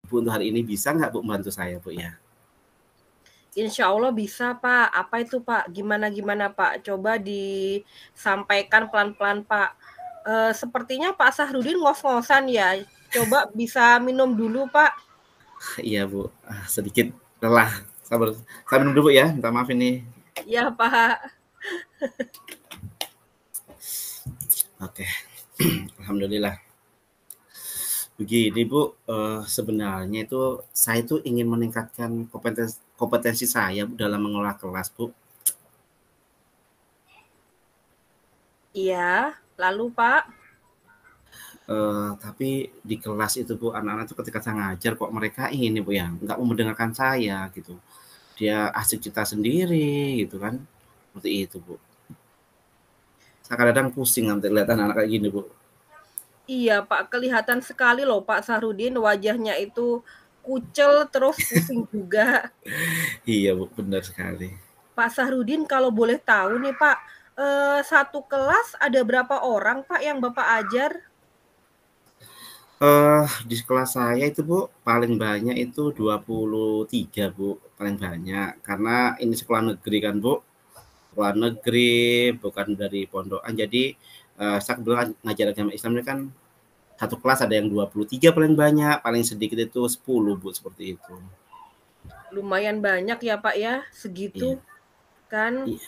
Bu, untuk hari ini bisa nggak Bu bantu saya Bu ya? Insya Allah bisa Pak. Apa itu Pak? Gimana Pak? Coba disampaikan pelan-pelan Pak. Sepertinya Pak Sahrudin ngos-ngosan ya. Coba bisa minum dulu Pak. Iya Bu, sedikit lelah. Sabar, saya minum dulu ya. Minta maaf ini. Ya Pak. Oke, alhamdulillah. Begini Bu, sebenarnya itu saya itu ingin meningkatkan kompetensi saya dalam mengelola kelas Bu. Iya. Lalu Pak. Tapi di kelas itu Bu, anak-anak itu ketika saya ngajar kok mereka ini Bu ya, nggak mau mendengarkan saya gitu. Dia asik cerita sendiri gitu kan, seperti itu Bu. Saya kadang-kadang pusing nanti lihat anak-anak kayak gini Bu. Iya Pak. Kelihatan sekali loh Pak Sahrudin. Wajahnya itu kucel terus pusing juga. Iya Bu, benar sekali. Pak Sahrudin kalau boleh tahu nih Pak. Satu kelas ada berapa orang Pak yang Bapak ajar? Di kelas saya itu Bu, paling banyak itu 23 Bu, paling banyak. Karena ini sekolah negeri kan Bu, sekolah negeri, bukan dari pondokan. Jadi, saya kebetulan ngajar agama Islam ini kan satu kelas ada yang 23 paling banyak, paling sedikit itu 10 Bu, seperti itu. Lumayan banyak ya Pak ya, segitu Iya, kan. iya.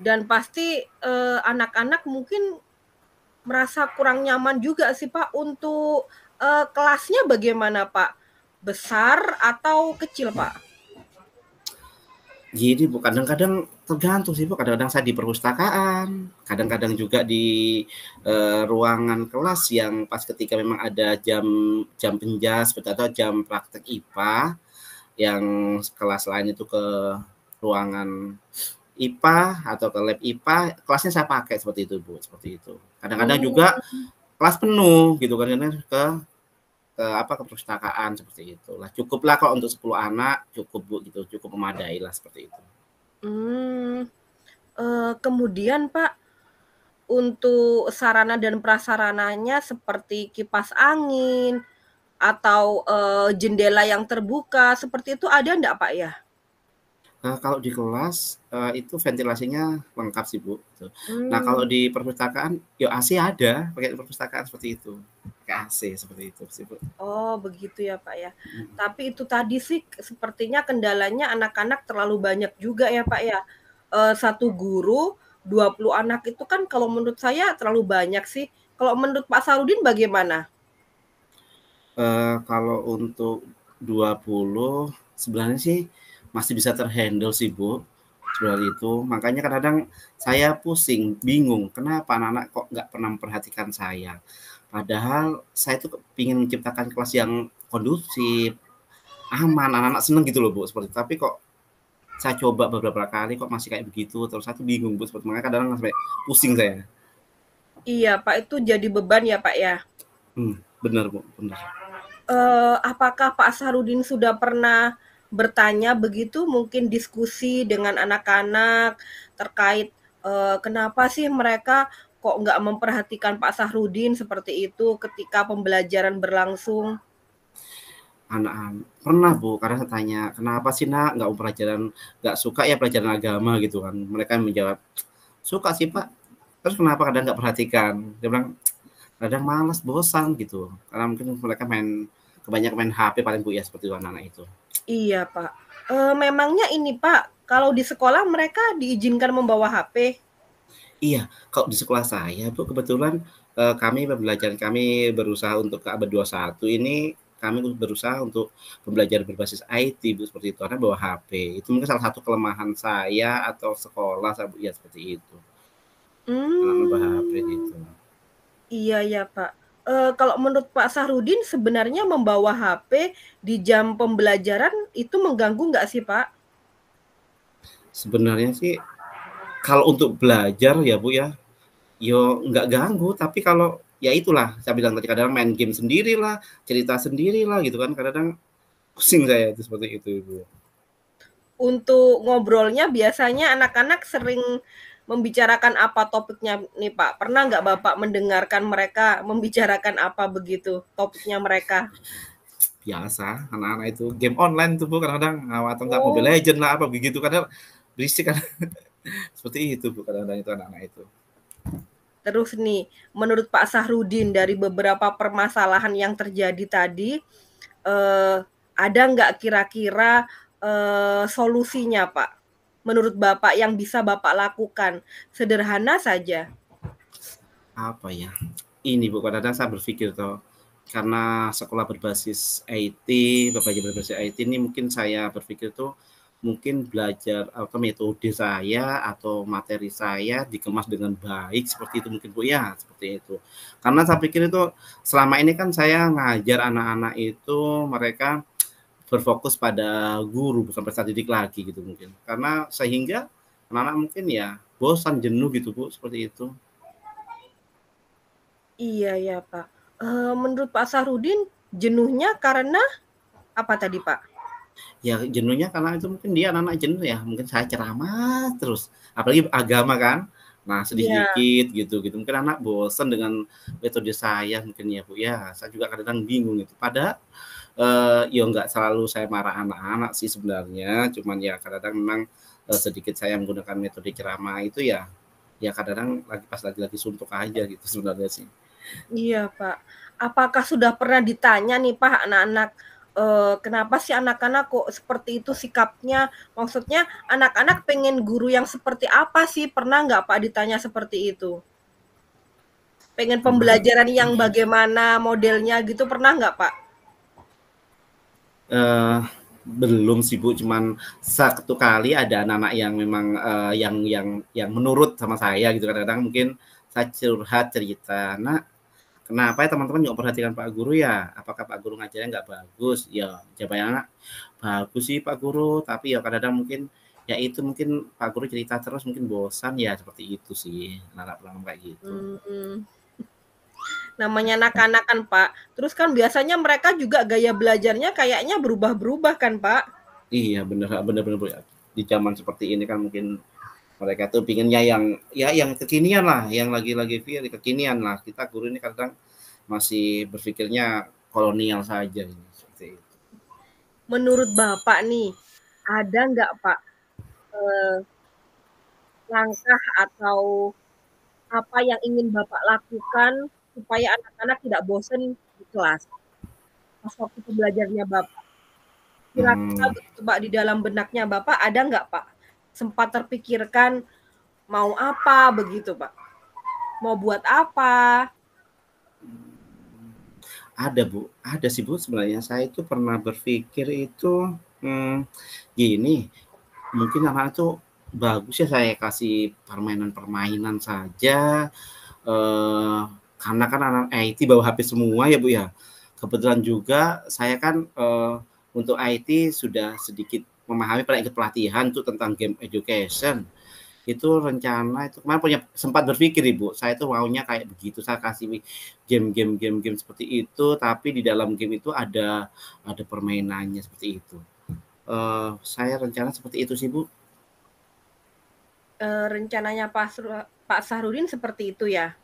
Dan pasti, anak-anak mungkin merasa kurang nyaman juga sih Pak untuk, kelasnya bagaimana Pak? Besar atau kecil Pak? Jadi Bu, kadang-kadang tergantung sih Bu, kadang-kadang saya di perpustakaan, kadang-kadang juga di, ruangan kelas yang pas ketika memang ada jam jam penjas atau jam praktek IPA, yang kelas lain itu ke ruangan IPA atau ke lab IPA, kelasnya saya pakai seperti itu Bu, seperti itu. Kadang-kadang juga Mmm, kelas penuh gitu kan, kadang ke perpustakaan seperti itulah. Cukuplah kalau untuk 10 anak, cukup Bu gitu, cukup memadai lah seperti itu. mmm, kemudian Pak, untuk sarana dan prasarananya seperti kipas angin atau, jendela yang terbuka, seperti itu ada ndak Pak ya? Kalau di kelas, itu ventilasinya lengkap sih, Bu, gitu. Nah, kalau Mmm. di perpustakaan, ya AC ada, pakai perpustakaan seperti itu, pakai AC seperti itu sih, Bu. Oh, begitu ya, Pak, ya. Tapi itu tadi sih sepertinya kendalanya anak-anak terlalu banyak juga ya, Pak, ya. 1 guru, 20 anak itu kan kalau menurut saya terlalu banyak sih. Kalau menurut Pak Sarudin bagaimana? Kalau untuk 20 sebenarnya sih masih bisa terhandle sih, Bu, seperti itu. Makanya kadang-kadang saya pusing, bingung, kenapa anak-anak kok nggak pernah memperhatikan saya. Padahal saya tuh pengen menciptakan kelas yang kondusif, aman, anak-anak seneng gitu loh, Bu, seperti itu. Tapi kok saya coba beberapa kali kok masih kayak begitu, terus aku bingung Bu, seperti makanya kadang sampai pusing saya. Iya, Pak, itu jadi beban ya, Pak, ya. Bener Bu, bener. Apakah Pak Sarudin sudah pernah bertanya begitu, mungkin diskusi dengan anak-anak terkait, kenapa sih mereka kok nggak memperhatikan Pak Sahrudin seperti itu ketika pembelajaran berlangsung? Anak-anak pernah Bu, karena saya tanya, "Kenapa sih Nak nggak mau pelajaran nggak suka ya pelajaran agama?" Gitu kan. Mereka menjawab, "Suka sih Pak, terus kenapa kadang nggak perhatikan?" Dia bilang, "Kadang malas, bosan," gitu. Karena mungkin mereka kebanyakan main HP paling Bu ya, seperti itu anak-anak itu. Iya, Pak. Memangnya ini, Pak, kalau di sekolah mereka diizinkan membawa HP? Iya, kalau di sekolah saya tuh kebetulan, pembelajaran kami berusaha untuk ke abad 21 ini, kami berusaha untuk pembelajaran berbasis IT Bu, seperti itu, karena bawa HP. Itu mungkin salah satu kelemahan saya atau sekolah ya seperti itu, anak-anak bawa HP Mmm. gitu. Iya ya, Pak. Kalau menurut Pak Sahrudin sebenarnya membawa HP di jam pembelajaran itu mengganggu nggak sih, Pak? Sebenarnya sih kalau untuk belajar ya Bu ya, yo nggak ganggu, tapi kalau ya itulah saya bilang tadi kadang main game sendirilah, cerita sendirilah gitu kan, kadang-kadang pusing saya itu seperti itu Bu. Untuk ngobrolnya biasanya anak-anak sering membicarakan apa topiknya nih, Pak? Pernah nggak Bapak mendengarkan mereka membicarakan apa begitu topiknya mereka? biasa anak-anak itu game online tuh Bu kadang-kadang atau enggak Mobile Oh, Legend lah apa begitu kadang berisik kan seperti itu Bu kadang-kadang itu anak-anak itu. terus nih, menurut Pak Sahrudin dari beberapa permasalahan yang terjadi tadi, eee, ada nggak kira-kira, solusinya, Pak? Menurut Bapak yang bisa Bapak lakukan? Sederhana saja. Apa ya? Ini Bu kadang-kadang saya berpikir toh karena sekolah berbasis IT, Bapak berbasis IT ini mungkin saya berpikir tuh mungkin belajar atau metode saya atau materi saya dikemas dengan baik seperti itu mungkin Bu ya, seperti itu. Karena saya pikir itu selama ini kan saya ngajar anak-anak itu mereka berfokus pada guru bukan peserta didik lagi gitu mungkin. Karena sehingga anak-anak mungkin ya bosan, jenuh gitu Bu, seperti itu. Iya ya, Pak. Menurut Pak Sahrudin, jenuhnya karena apa tadi, Pak? Ya jenuhnya karena itu mungkin dia anak-anak jenuh ya, mungkin saya ceramah terus, apalagi agama kan. Nah, Iya, sedikit-sedikit gitu. Mungkin anak bosan dengan metode saya mungkin ya, Bu, ya. Saya juga kadang-kadang bingung itu. Padahal, ya nggak selalu saya marah anak-anak sih sebenarnya, cuman ya kadang-kadang memang, sedikit saya menggunakan metode ceramah itu ya, ya kadang-kadang lagi suntuk aja gitu sebenarnya sih. iya, Pak. Apakah sudah pernah ditanya nih, Pak, anak-anak, kenapa sih anak-anak kok seperti itu sikapnya? Maksudnya anak-anak pengen guru yang seperti apa sih? Pernah nggak, Pak, ditanya seperti itu? Pengen Pernah pembelajaran yang bagaimana modelnya gitu, pernah nggak, Pak? Eee, belum sih, Bu, cuman satu kali ada anak-anak yang memang, yang menurut sama saya gitu kadang-kadang mungkin saya curhat cerita, "Nak, kenapa ya teman-teman nggak perhatikan Pak Guru ya? Apakah Pak Guru ngajarnya nggak bagus?" Ya jawabannya anak, "Bagus sih Pak Guru, tapi ya kadang-kadang mungkin ya itu mungkin Pak Guru cerita terus mungkin bosan ya," seperti itu sih, anak-anak bilang kayak gitu. Mmm. Namanya anak-anak kan, Pak. Terus kan biasanya mereka juga gaya belajarnya kayaknya berubah-berubah kan, Pak? Iya bener, bener bener, Bu, ya. Di zaman seperti ini kan mungkin mereka tuh pinginnya yang ya yang kekinian lah, yang lagi-lagi kekinian lah. Kita guru ini kadang masih berpikirnya kolonial saja ini, seperti itu. Menurut Bapak nih, ada nggak, Pak, eee, langkah atau apa yang ingin Bapak lakukan supaya anak-anak tidak bosen di kelas pas waktu pembelajarannya Bapak? Kira-kira Hmm, begitu, Pak, di dalam benaknya Bapak ada nggak, Pak, sempat terpikirkan mau apa begitu, Pak? Mau buat apa? ada Bu, ada sih Bu sebenarnya. Saya itu pernah berpikir itu, gini, mungkin anak itu bagus ya saya kasih permainan-permainan saja, eee, karena kan anak IT bawa HP semua ya Bu ya. Kebetulan juga saya kan, untuk IT sudah sedikit memahami, pernah ikut pelatihan tuh tentang game education. Itu rencana itu kemarin punya sempat berpikir Ibu, saya tuh maunya kayak begitu, saya kasih game seperti itu, tapi di dalam game itu ada permainannya seperti itu. Saya rencana seperti itu sih Bu. Rencananya Pak Sahrudin seperti itu ya?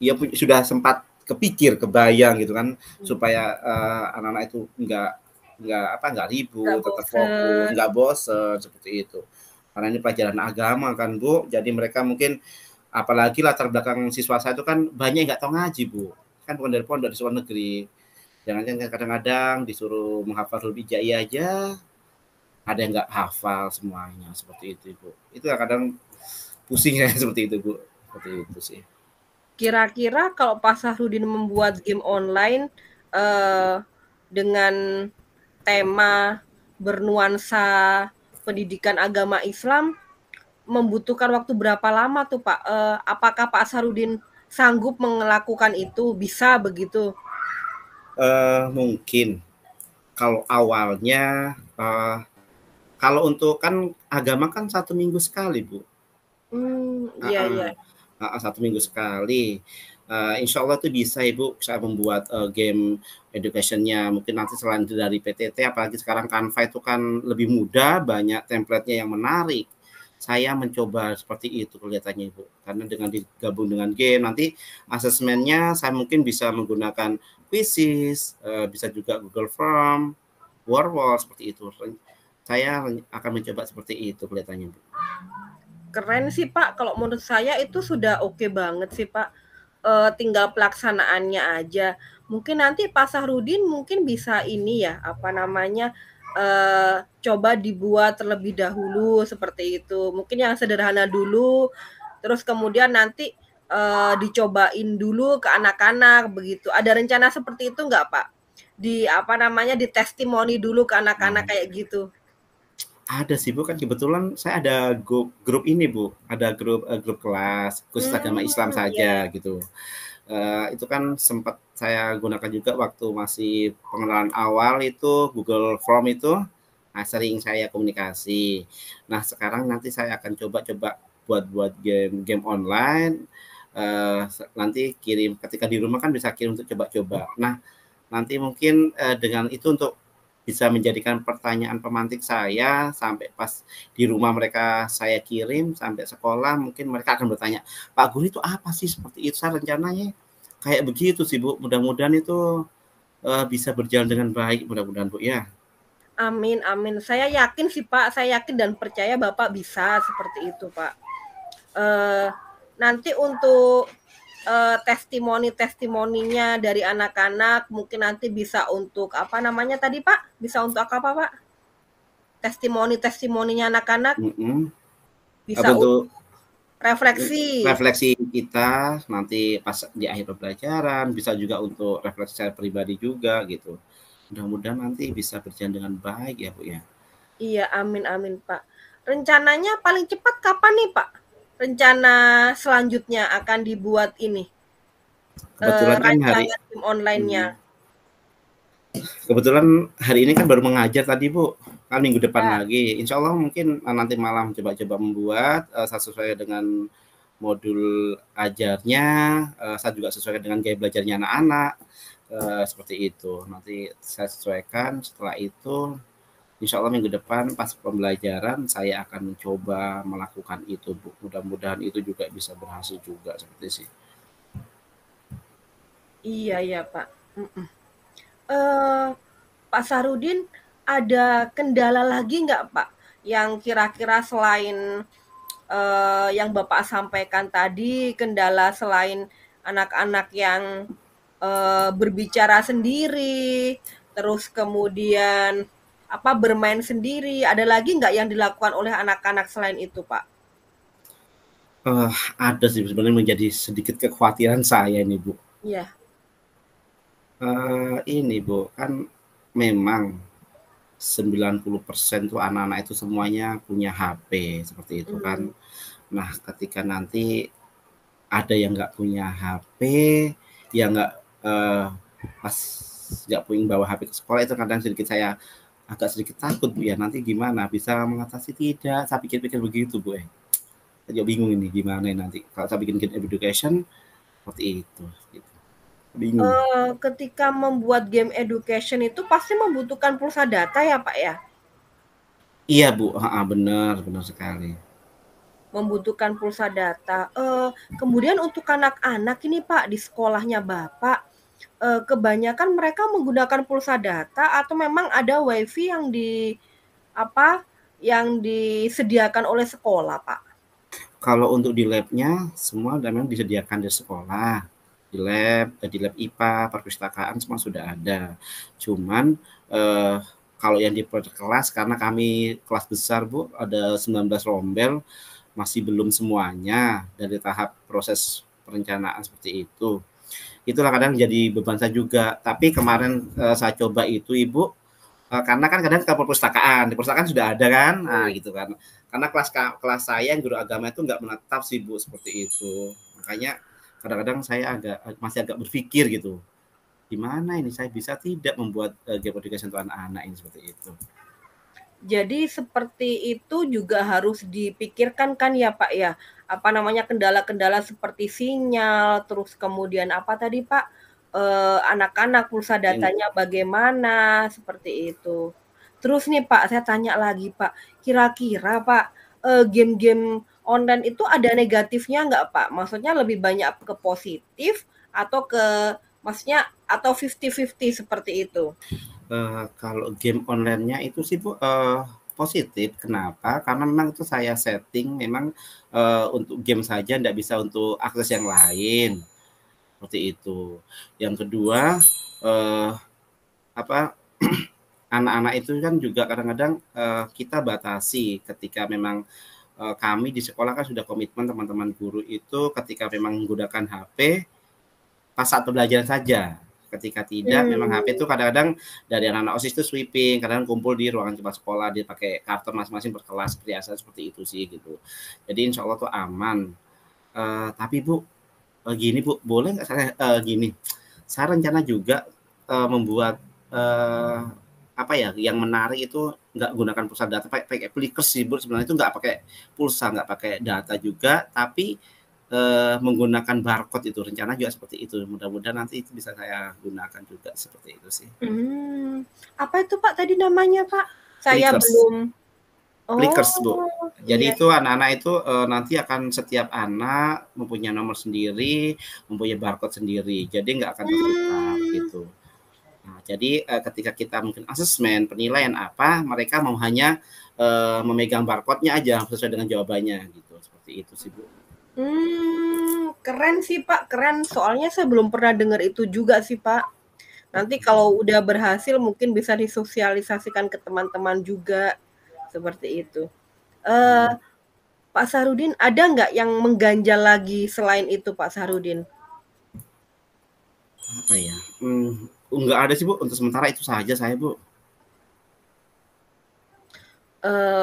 Iya sudah sempat kepikir, kebayang gitu kan, Mmm, supaya, anak-anak itu nggak nggak ribut, tetap fokus, bosen. nggak bosen, seperti itu. Karena ini pelajaran agama kan Bu, jadi mereka mungkin apalagi latar belakang siswa saya itu kan banyak yang nggak tahu ngaji Bu, kan bukan dari pondok, di sekolah negeri. Jangan-jangan kadang-kadang disuruh menghafal huruf hijaiyah aja, ada yang nggak hafal semuanya, seperti itu Bu. Itu kadang pusing ya seperti itu Bu, seperti itu sih. Kira-kira kalau Pak Sahrudin membuat game online, eee, dengan tema bernuansa pendidikan agama Islam, membutuhkan waktu berapa lama tuh, Pak? Apakah Pak Sahrudin sanggup melakukan itu? Bisa begitu? Mungkin kalau awalnya, kalau untuk kan agama kan 1 minggu sekali, Bu. Iya Heeh, iya. heeh, 1 minggu sekali. Insya Allah tuh bisa Ibu, saya membuat, game education-nya. Mungkin nanti selain dari PTT, apalagi sekarang Canva itu kan lebih mudah, banyak template-nya yang menarik. saya mencoba seperti itu kelihatannya Ibu. Karena dengan digabung dengan game nanti asesmennya saya mungkin bisa menggunakan Quizzes, bisa juga Google Form, Wordwall seperti itu. Saya akan mencoba seperti itu kelihatannya Bu. Keren sih Pak, kalau menurut saya itu sudah oke banget sih Pak. Tinggal pelaksanaannya aja. Mungkin nanti Pak Sahrudin mungkin bisa ini ya, apa namanya, coba dibuat terlebih dahulu seperti itu. Mungkin yang sederhana dulu, terus kemudian nanti, dicobain dulu ke anak-anak begitu. Ada rencana seperti itu nggak Pak? Di apa namanya, di testimoni dulu ke anak-anak Nah, kayak gitu? ada sih Bu, kan kebetulan saya ada grup ini Bu, ada grup kelas khusus agama Islam Iya saja ya. gitu. Itu kan sempat saya gunakan juga waktu masih pengenalan awal itu Google Form itu, nah sering saya komunikasi. Nah sekarang nanti saya akan coba-coba buat game online, nanti kirim ketika di rumah kan bisa kirim untuk coba-coba. Nah nanti mungkin dengan itu untuk bisa menjadikan pertanyaan pemantik saya sampai pas di rumah mereka saya kirim sampai sekolah mungkin mereka akan bertanya, Pak Guru itu apa sih seperti itu? Saya rencananya kayak begitu sih Bu. Mudah-mudahan itu bisa berjalan dengan baik mudah-mudahan Bu ya. Amin amin. Saya yakin sih Pak, saya yakin dan percaya Bapak bisa seperti itu Pak. Eh, Nanti untuk testimoni-testimoninya dari anak-anak mungkin nanti bisa untuk apa namanya tadi Pak? Bisa untuk apa Pak? Testimoni-testimoninya anak-anak Mm-mm. bisa untuk Untuk refleksi. refleksi kita nanti pas di akhir pembelajaran bisa juga untuk refleksi saya pribadi juga gitu. Mudah-mudahan nanti bisa berjalan dengan baik ya Bu ya. Iya, amin amin Pak. Rencananya paling cepat kapan nih Pak? Rencana selanjutnya akan dibuat ini Kebetulan kan rancangan game online-nya. kebetulan hari ini kan baru mengajar tadi Bu, kan minggu depan Ya. lagi. Insya Allah mungkin nanti malam coba-coba membuat sesuai dengan modul ajarnya, saya juga sesuaikan dengan gaya belajarnya anak-anak, seperti itu. Nanti saya sesuaikan. Setelah itu, Insya Allah minggu depan pas pembelajaran saya akan mencoba melakukan itu Bu. Mudah-mudahan itu juga bisa berhasil juga seperti sih. Iya ya Pak. Mm-mm. Eh, Pak Sarudin ada kendala lagi nggak Pak? Yang kira-kira selain yang Bapak sampaikan tadi, kendala selain anak-anak yang berbicara sendiri, terus kemudian apa bermain sendiri, ada lagi nggak yang dilakukan oleh anak-anak selain itu, Pak? Ada sih sebenarnya menjadi sedikit kekhawatiran saya ini Bu. Iya. Ini Bu, kan memang 90% tuh anak-anak itu semuanya punya HP seperti itu kan. Hmm. Nah, ketika nanti ada yang nggak punya HP, yang nggak pas nggak punya bawa HP ke sekolah itu kadang sedikit saya agak sedikit takut Bu ya. Nanti gimana? Bisa mengatasi tidak? Saya pikir-pikir begitu Bu. Saya bingung ini gimana nanti kalau saya bikin game education seperti itu. Gitu. Bingung. Ketika membuat game education itu pasti membutuhkan pulsa data ya, Pak ya? Iya Bu, benar benar sekali. Membutuhkan pulsa data. Kemudian untuk anak-anak ini Pak di sekolahnya Bapak, kebanyakan mereka menggunakan pulsa data atau memang ada WiFi yang apa, yang disediakan oleh sekolah, Pak? Kalau untuk di labnya semua memang disediakan di sekolah, di lab IPA, perpustakaan semua sudah ada. Cuman kalau yang di per kelas karena kami kelas besar Bu, ada 19 rombel, masih belum semuanya dari tahap proses perencanaan seperti itu. Itulah kadang jadi beban saya juga. Tapi kemarin saya coba itu Ibu, karena kan kadang ke perpustakaan, di perpustakaan sudah ada kan, nah gitu kan. Karena kelas saya yang guru agama itu nggak menetap sih Bu seperti itu. Makanya kadang-kadang saya masih agak berpikir gitu, gimana ini saya bisa tidak membuat game education untuk anak-anak ini seperti itu. Jadi seperti itu juga harus dipikirkan kan ya Pak ya? Apa namanya, kendala-kendala seperti sinyal, terus kemudian apa tadi Pak, anak-anak pulsa Yang datanya bagaimana, seperti itu. Terus nih Pak, saya tanya lagi Pak, kira-kira Pak, game-game online itu ada negatifnya nggak, Pak? Maksudnya lebih banyak ke positif atau maksudnya atau 50-50 seperti itu? Kalau game online-nya itu sih Bu, positif. Kenapa? Karena memang itu saya setting memang, untuk game saja, nggak bisa untuk akses yang lain, seperti itu. Yang kedua, eh, apa anak-anak itu kan juga kadang-kadang kita batasi ketika memang kami di sekolah kan sudah komitmen teman-teman guru itu ketika memang menggunakan HP pas saat pembelajaran saja. Ketika tidak, memang HP itu kadang-kadang dari anak-anak OSIS itu sweeping, kadang kumpul di ruangan kepala sekolah, dia pakai karton masing-masing per kelas, biasa seperti itu sih gitu. Jadi insya Allah tuh aman. Tapi Bu, gini Bu, boleh nggak saya gini? Saya rencana juga membuat apa ya, yang menarik itu nggak gunakan pulsa data, pakai Flickr sih Bu. Sebenarnya itu nggak pakai pulsa, nggak pakai data juga, tapi menggunakan barcode itu. Rencana juga seperti itu. Mudah-mudahan nanti itu bisa saya gunakan juga seperti itu sih. Apa itu Pak tadi namanya Pak? Saya Flickrs. belum. Flickrs Bu. Oh, Jadi iya. itu anak-anak itu nanti akan setiap anak mempunyai nomor sendiri, mempunyai barcode sendiri. Jadi nggak akan tertukar Hmm, gitu. Nah, jadi ketika kita mungkin asesmen, penilaian apa, mereka mau hanya memegang barcode-nya aja sesuai dengan jawabannya gitu. Seperti itu sih Bu. keren sih Pak, keren. Soalnya saya belum pernah dengar itu juga sih Pak. Nanti kalau udah berhasil mungkin bisa disosialisasikan ke teman-teman juga seperti itu. Eh, Pak Sahrudin, ada nggak yang mengganjal lagi selain itu Pak Sahrudin? Apa ya? Nggak ada sih Bu. Untuk sementara itu saja saya Bu.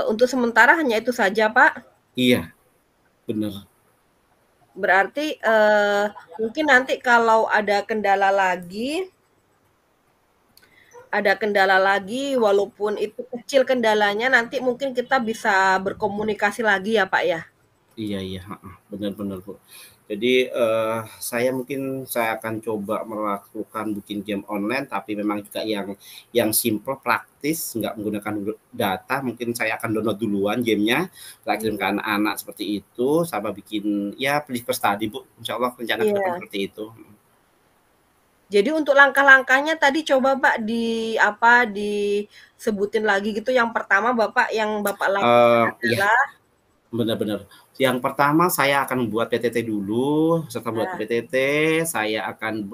Untuk sementara hanya itu saja Pak. Iya, benar. Berarti mungkin nanti kalau ada kendala lagi, walaupun itu kecil kendalanya, nanti mungkin kita bisa berkomunikasi lagi ya Pak ya. Iya iya, benar-benar Bu. Jadi saya akan coba melakukan bikin game online, tapi memang juga yang simple, praktis, nggak menggunakan data. Mungkin saya akan download duluan gamenya, saya kirim ke anak-anak seperti itu, sama bikin ya Flickr tadi Bu. Insya Allah rencana ke depan Iya. seperti itu. Jadi untuk langkah-langkahnya tadi coba Pak disebutin lagi gitu. Yang pertama yang Bapak lakukan Iya, adalah benar-benar. Yang pertama saya akan membuat PTT dulu. Setelah buat ya, PTT, saya akan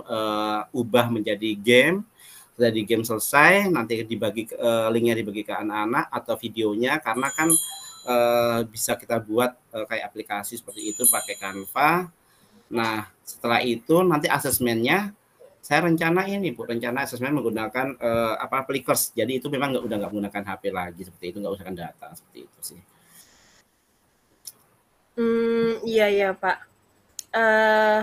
ubah menjadi game. Sudah di game selesai, nanti linknya dibagi ke anak-anak atau videonya, karena kan bisa kita buat kayak aplikasi seperti itu pakai Canva. Nah, setelah itu nanti asesmennya saya rencana asesmen menggunakan Flickr. Jadi itu memang udah nggak menggunakan HP lagi seperti itu, nggak usahkan data seperti itu sih. iya ya Pak. Eh,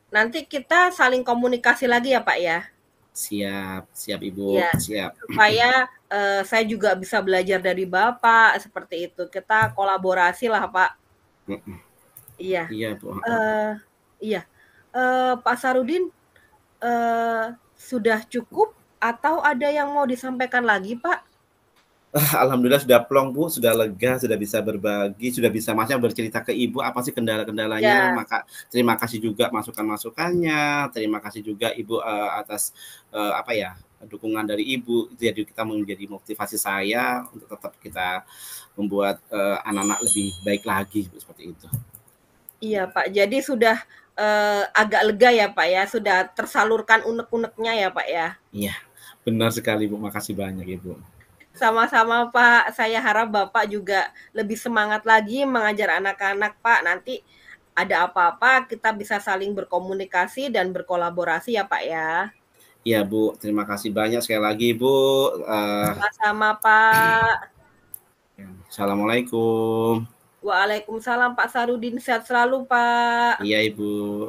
Nanti kita saling komunikasi lagi ya Pak ya. Siap, siap Ibu, Iya, siap. supaya saya juga bisa belajar dari Bapak seperti itu. Kita kolaborasi lah Pak. Iya. Iya Bu. Eh, iya. Pak Sarudin, sudah cukup atau ada yang mau disampaikan lagi Pak? Alhamdulillah sudah plong Bu, sudah lega, sudah bisa berbagi, sudah bisa Masnya bercerita ke Ibu apa sih kendala-kendalanya. Ya, Maka terima kasih juga masukan-masukannya, terima kasih juga Ibu atas apa ya, dukungan dari Ibu. Jadi kita menjadi motivasi saya untuk tetap kita membuat anak-anak lebih baik lagi seperti itu. iya Pak. Jadi sudah agak lega ya Pak ya, sudah tersalurkan unek-uneknya ya Pak ya. Iya, benar sekali Bu. Makasih banyak Ibu. Sama-sama Pak, saya harap Bapak juga lebih semangat lagi mengajar anak-anak Pak. Nanti ada apa-apa kita bisa saling berkomunikasi dan berkolaborasi ya Pak ya. Iya Bu, terima kasih banyak sekali lagi Bu. Sama-sama Pak. Assalamualaikum. Waalaikumsalam Pak Sarudin, sehat selalu Pak. Iya Ibu.